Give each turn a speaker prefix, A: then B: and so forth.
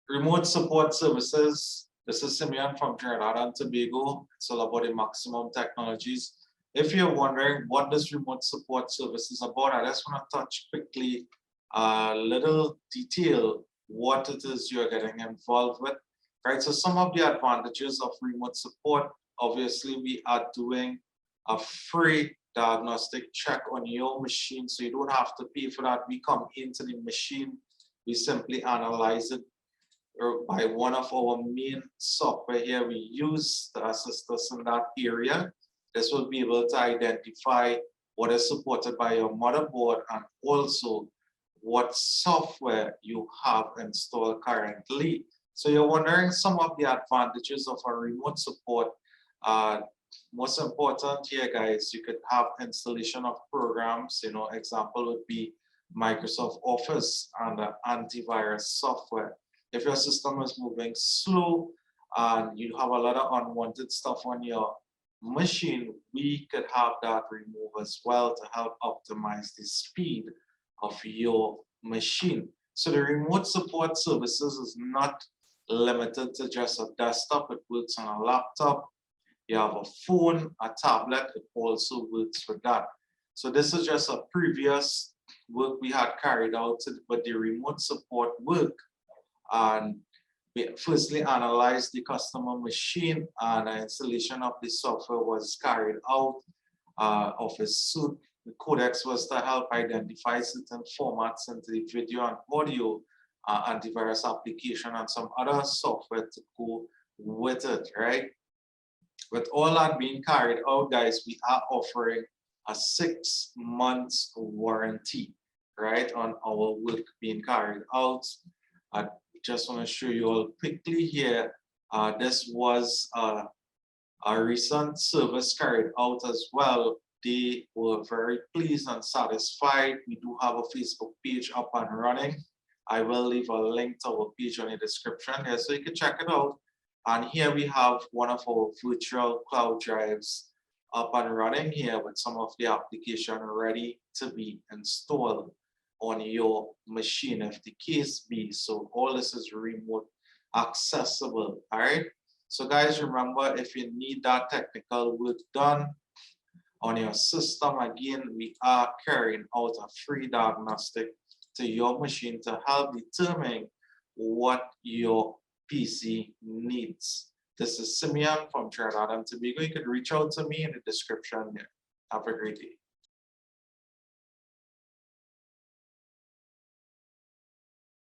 A: Remote support services. This is Simeon from Trinidad and Tobago. It's all about the maximum technologies. If you're wondering what this remote support service is about, I just want to touch quickly a little detail what it is you're getting involved with. Right, so some of the advantages of remote support, obviously we are doing a free diagnostic check on your machine, so you don't have to pay for that. We come into the machine, we simply analyze it by one of our main software here we use to assist us in that area. This will be able to identify what is supported by your motherboard and also what software you have installed currently. So you're wondering some of the advantages of a remote support. Most important here, guys, you could have installation of programs. Example would be Microsoft Office and antivirus software. If your system is moving slow and you have a lot of unwanted stuff on your machine, we could have that removed as well to help optimize the speed of your machine. So the remote support services is not limited to just a desktop. It works on a laptop. You have a phone, a tablet, it also works with that. So this is just a previous work we had carried out with the remote support work. And we firstly analyzed the customer machine, and an installation of the software was carried out of a suite. The codecs was to help identify certain formats into the video and audio, antivirus application, and some other software to go with it, right? With all that being carried out, guys, we are offering a 6 months warranty, right, on our work being carried out. I just want to show you all quickly here. This was a recent service carried out as well. They were very pleased and satisfied. We do have a Facebook page up and running. I will leave a link to our page on the description here so you can check it out. And here we have one of our virtual cloud drives up and running here with some of the application ready to be installed on your machine if the case be. So all this is remote accessible. All right. So guys, remember, if you need that technical work done on your system, again, we are carrying out a free diagnostic to your machine to help determine what your PC needs. This is Simeon from Trinidad and Tobago. You can reach out to me in the description here. Have a great day.